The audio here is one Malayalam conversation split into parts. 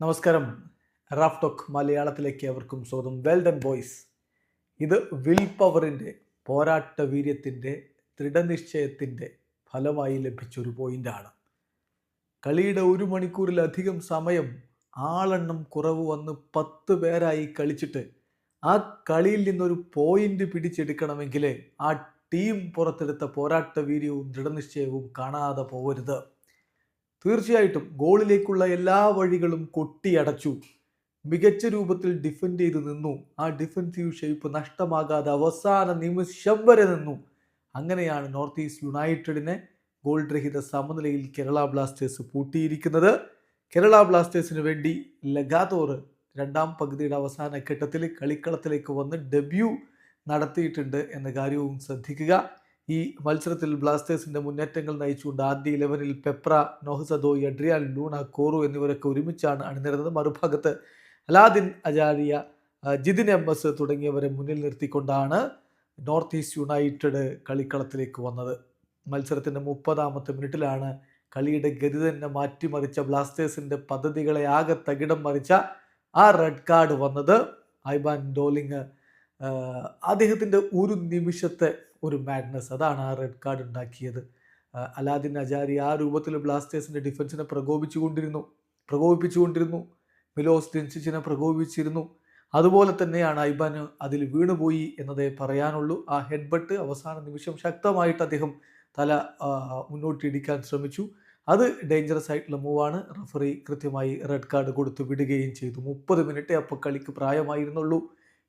നമസ്കാരം. റാഫ് ടോക്ക് മലയാളത്തിലേക്ക് അവർക്കും സ്വാഗതം. Well done boys. ഇത് വിൽ പവറിൻ്റെ, പോരാട്ട വീര്യത്തിൻ്റെ, ദൃഢനിശ്ചയത്തിൻ്റെ ഫലമായി ലഭിച്ചൊരു പോയിൻ്റാണ്. കളിയുടെ 1 മണിക്കൂറിലധികം സമയം ആളെണ്ണം കുറവ് വന്ന് 10 പേരായി കളിച്ചിട്ട് ആ കളിയിൽ നിന്നൊരു പോയിൻ്റ് പിടിച്ചെടുക്കണമെങ്കിൽ ആ ടീം പുറത്തെടുത്ത പോരാട്ട വീര്യവും ദൃഢനിശ്ചയവും കാണാതെ പോകരുത്. തീർച്ചയായിട്ടും ഗോളിലേക്കുള്ള എല്ലാ വഴികളും കൊട്ടിയടച്ചു. മികച്ച രൂപത്തിൽ ഡിഫെൻഡ് ചെയ്ത് നിന്നു. ആ ഡിഫെൻസീവ് ഷേപ്പ് നഷ്ടമാകാതെ അവസാന നിമിഷം വരെ നിന്നു. അങ്ങനെയാണ് നോർത്ത് ഈസ്റ്റ് യുണൈറ്റഡിനെ ഗോൾ രഹിത സമനിലയിൽ കേരള ബ്ലാസ്റ്റേഴ്സ് പൂട്ടിയിരിക്കുന്നത്. കേരള ബ്ലാസ്റ്റേഴ്സിന് വേണ്ടി ലഗാതോർ രണ്ടാം പകുതിയുടെ അവസാന ഘട്ടത്തിൽ കളിക്കളത്തിലേക്ക് വന്ന് ഡെബ്യൂ നടത്തിയിട്ടുണ്ട് എന്ന കാര്യവും ശ്രദ്ധിക്കുക. ഈ മത്സരത്തിൽ ബ്ലാസ്റ്റേഴ്സിന്റെ മുന്നേറ്റങ്ങൾ നയിച്ചുകൊണ്ട് ആദ്യ 11-ൽ പെപ്ര, നോഹ്സദോയ്, അഡ്രിയാൻ ലൂണ, കോറു എന്നിവരൊക്കെ ഒരുമിച്ചാണ് അണിനിരന്നത്. മറുഭാഗത്ത് അലാദിൻ അജാരിയ, ജിതിൻ MS തുടങ്ങിയവരെ മുന്നിൽ നിർത്തിക്കൊണ്ടാണ് നോർത്ത് ഈസ്റ്റ് യുണൈറ്റഡ് കളിക്കളത്തിലേക്ക് വന്നത്. മത്സരത്തിൻ്റെ 30-ാമത്തെ മിനിറ്റിലാണ് കളിയുടെ ഗതി തന്നെ മാറ്റിമറിച്ച ബ്ലാസ്റ്റേഴ്സിന്റെ പദ്ധതികളെ ആകെ തകിടം മറിച്ച ആ റെഡ് കാർഡ് വന്നത്. ഐബാൻ ഡോലിങ് അദ്ദേഹത്തിൻ്റെ ഒരു നിമിഷത്തെ ഒരു മാഡ്നസ്, അതാണ് ആ റെഡ് കാർഡ് ഉണ്ടാക്കിയത്. അലാദിൻ അജാരി ആ രൂപത്തിൽ ബ്ലാസ്റ്റേഴ്സിൻ്റെ ഡിഫൻസിനെ പ്രകോപിപ്പിച്ചുകൊണ്ടിരുന്നു. മിലോസ് ഡെൻസിച്ചിനെ പ്രകോപിപ്പിച്ചിരുന്നു. അതുപോലെ തന്നെയാണ് ഐബാന് അതിൽ വീണുപോയി എന്നതേ പറയാനുള്ളൂ. ആ ഹെഡ് ബട്ട് അവസാന നിമിഷം ശക്തമായിട്ട് അദ്ദേഹം തല മുന്നോട്ടിടിക്കാൻ ശ്രമിച്ചു. അത് ഡേഞ്ചറസ് ആയിട്ടുള്ള മൂവാണ്. റഫറി കൃത്യമായി റെഡ് കാർഡ് കൊടുത്ത് വിടുകയും ചെയ്തു. 30 മിനിറ്റേ അപ്പോൾ കളിക്ക് പ്രായമായിരുന്നുള്ളൂ.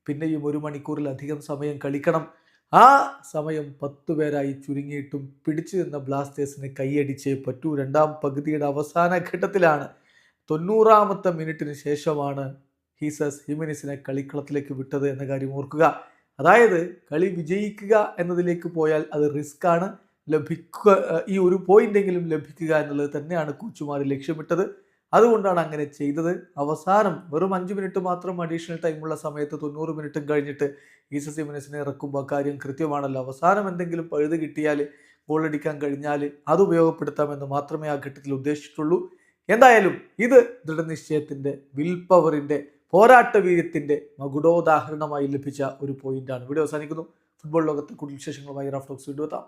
പിന്നെയും 1 മണിക്കൂറിലധികം സമയം കളിക്കണം. ആ സമയം 10 പേരായി ചുരുങ്ങിയിട്ടും പിടിച്ചു നിന്ന ബ്ലാസ്റ്റേഴ്സിന് കൈയടിച്ചേ പറ്റൂ. രണ്ടാം പകുതിയുടെ അവസാന ഘട്ടത്തിലാണ്, 90-ാമത്തെ മിനിറ്റിന് ശേഷമാണ് ഹീസസ് ഹിമിനിസിനെ കളിക്കളത്തിലേക്ക് വിട്ടത് എന്ന കാര്യം ഓർക്കുക. അതായത് കളി വിജയിക്കുക എന്നതിലേക്ക് പോയാൽ അത് റിസ്ക്കാണ്. ഈ ഒരു പോയിന്റെങ്കിലും ലഭിക്കുക എന്നുള്ളത് തന്നെയാണ് കോച്ചുമാർ ലക്ഷ്യമിട്ടത്. അതുകൊണ്ടാണ് അങ്ങനെ ചെയ്തത്. അവസാനം വെറും 5 മിനിറ്റ് മാത്രം അഡീഷണൽ ടൈമുള്ള സമയത്ത് 90 മിനിറ്റും കഴിഞ്ഞിട്ട് ഹീസസ് ഹിമിനിസിനെ ഇറക്കുമ്പോൾ കാര്യം കൃത്യമാണല്ലോ. അവസാനം എന്തെങ്കിലും പഴുത് കിട്ടിയാൽ, ഗോളടിക്കാൻ കഴിഞ്ഞാൽ അത് ഉപയോഗപ്പെടുത്താമെന്ന് മാത്രമേ ആ ഘട്ടത്തിൽ ഉദ്ദേശിച്ചിട്ടുള്ളൂ. എന്തായാലും ഇത് ദൃഢനിശ്ചയത്തിൻ്റെ, വിൽ പവറിൻ്റെ, പോരാട്ട വീര്യത്തിൻ്റെ മകുടോദാഹരണമായി ലഭിച്ച ഒരു പോയിന്റാണ്. വീഡിയോ അവസാനിക്കുന്നു. ഫുട്ബോൾ ലോകത്തെ കൂടുതൽ വിശേഷങ്ങളുമായി റാഫ് ടോക്സ് വീണ്ടും എത്താം.